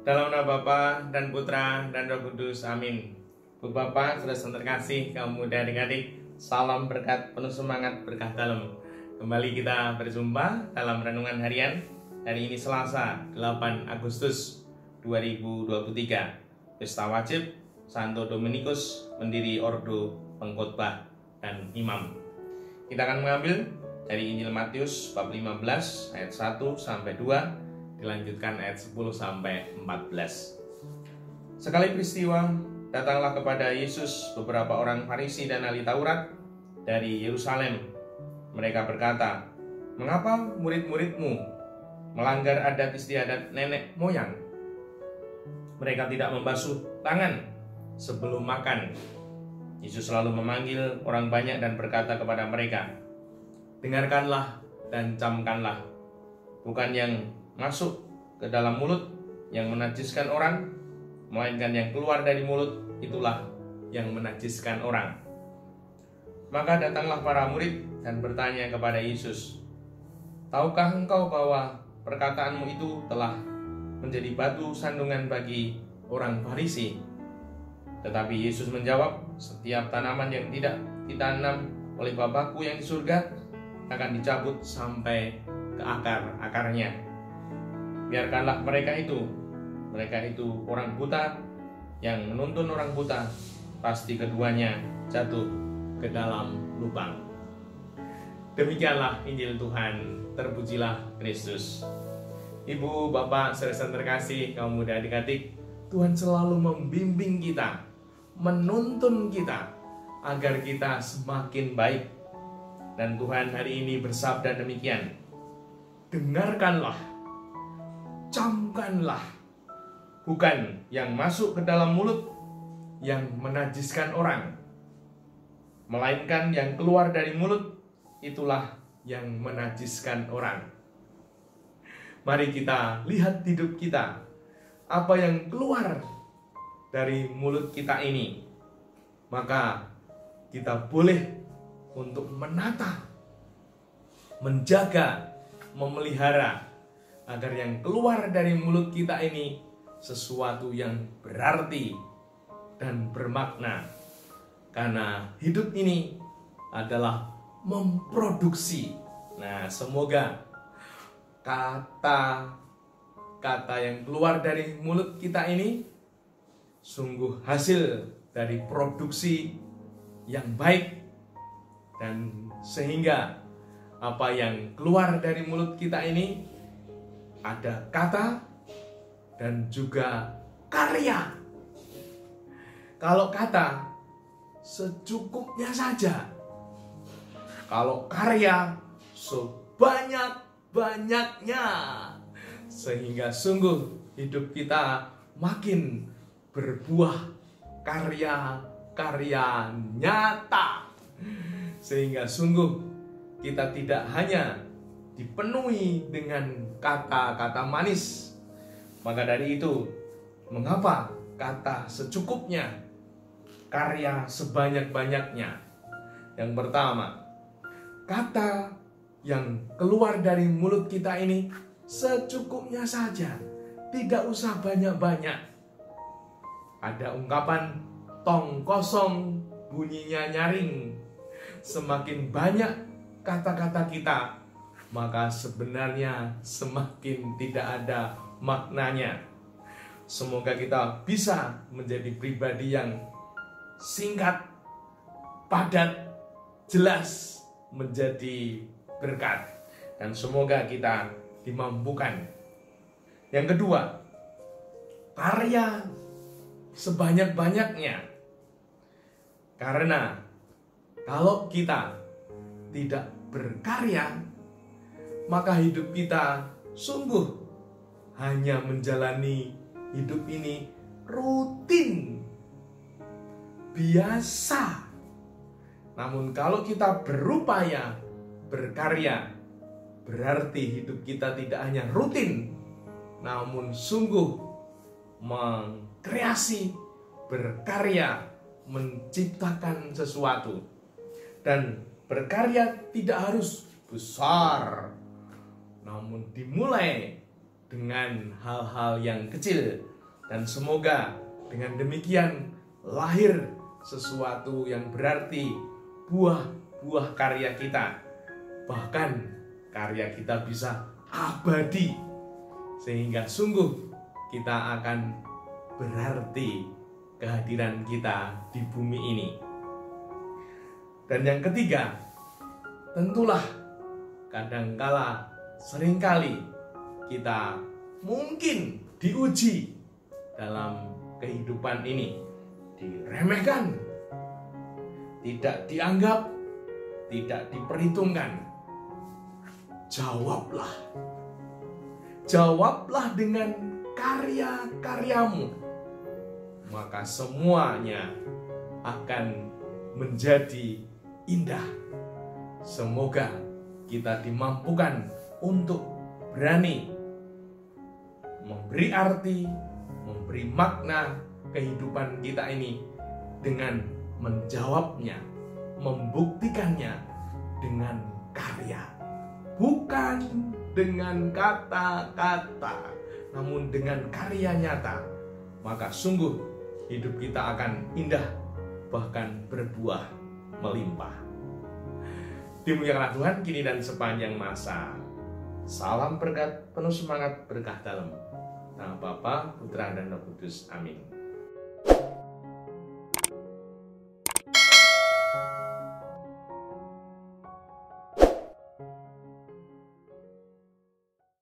Dalam nama Bapa dan Putra dan Roh Kudus, amin. Bu Bapak, saudara terkasih, kaum muda adik-adik, salam berkat, penuh semangat, berkah dalam. Kembali kita berjumpa dalam renungan harian. Hari ini Selasa, 8 Agustus 2023. Pesta wajib Santo Dominikus, pendiri Ordo Pengkhotbah dan Imam. Kita akan mengambil dari Injil Matius bab 15 ayat 1 sampai 2. Dilanjutkan ayat 10 sampai 14. Sekali peristiwa, datanglah kepada Yesus beberapa orang Farisi dan ahli Taurat dari Yerusalem. Mereka berkata, "Mengapa murid-muridmu melanggar adat istiadat nenek moyang? Mereka tidak membasuh tangan sebelum makan." Yesus selalu memanggil orang banyak dan berkata kepada mereka, "Dengarkanlah dan camkanlah. Bukan yang masuk ke dalam mulut yang menajiskan orang, melainkan yang keluar dari mulut itulah yang menajiskan orang." Maka datanglah para murid dan bertanya kepada Yesus, "Tahukah engkau bahwa perkataanmu itu telah menjadi batu sandungan bagi orang Farisi?" Tetapi Yesus menjawab, "Setiap tanaman yang tidak ditanam oleh Bapakku yang di surga akan dicabut sampai ke akar-akarnya. Biarkanlah mereka itu orang buta yang menuntun orang buta, pasti keduanya jatuh ke dalam lubang." Demikianlah Injil Tuhan, terpujilah Kristus. Ibu, Bapak, saudara terkasih, kaum muda adik-adik, Tuhan selalu membimbing kita, menuntun kita agar kita semakin baik. Dan Tuhan hari ini bersabda demikian, "Dengarkanlah, camkanlah, bukan yang masuk ke dalam mulut yang menajiskan orang, melainkan yang keluar dari mulut itulah yang menajiskan orang." Mari kita lihat hidup kita, apa yang keluar dari mulut kita ini, maka kita boleh untuk menata, menjaga, memelihara agar yang keluar dari mulut kita ini sesuatu yang berarti dan bermakna. Karena hidup ini adalah memproduksi. Nah, semoga kata-kata yang keluar dari mulut kita ini sungguh hasil dari produksi yang baik, dan sehingga apa yang keluar dari mulut kita ini ada kata dan juga karya. Kalau kata secukupnya saja, kalau karya sebanyak-banyaknya, sehingga sungguh hidup kita makin berbuah karya-karya nyata, sehingga sungguh kita tidak hanya dipenuhi dengan kata-kata manis. Maka dari itu, mengapa kata secukupnya, karya sebanyak-banyaknya? Yang pertama, kata yang keluar dari mulut kita ini secukupnya saja, tidak usah banyak-banyak. Ada ungkapan, "Tong kosong bunyinya nyaring." Semakin banyak kata-kata kita, maka sebenarnya semakin tidak ada maknanya. Semoga kita bisa menjadi pribadi yang singkat, padat, jelas, menjadi berkat. Dan semoga kita dimampukan. Yang kedua, karya sebanyak-banyaknya. Karena kalau kita tidak berkarya, maka hidup kita sungguh hanya menjalani hidup ini rutin, biasa. Namun kalau kita berupaya berkarya, berarti hidup kita tidak hanya rutin, namun sungguh mengkreasi, berkarya, menciptakan sesuatu. Dan berkarya tidak harus besar, namun dimulai dengan hal-hal yang kecil, Dan semoga dengan demikian lahir sesuatu yang berarti, buah-buah karya kita. Bahkan karya kita bisa abadi, sehingga sungguh kita akan berarti kehadiran kita di bumi ini. Dan yang ketiga, tentulah kadangkala seringkali kita mungkin diuji dalam kehidupan ini, diremehkan, tidak dianggap, tidak diperhitungkan. Jawablah dengan karya-karyamu, maka semuanya akan menjadi indah. Semoga kita dimampukan untuk berani memberi arti, memberi makna kehidupan kita ini dengan menjawabnya, membuktikannya dengan karya. Bukan dengan kata-kata, namun dengan karya nyata. Maka sungguh hidup kita akan indah, bahkan berbuah melimpah. Dimuliakanlah Tuhan kini dan sepanjang masa. Salam berkat, penuh semangat, berkah dalam nama Bapa, Putra, dan Roh Kudus. Amin.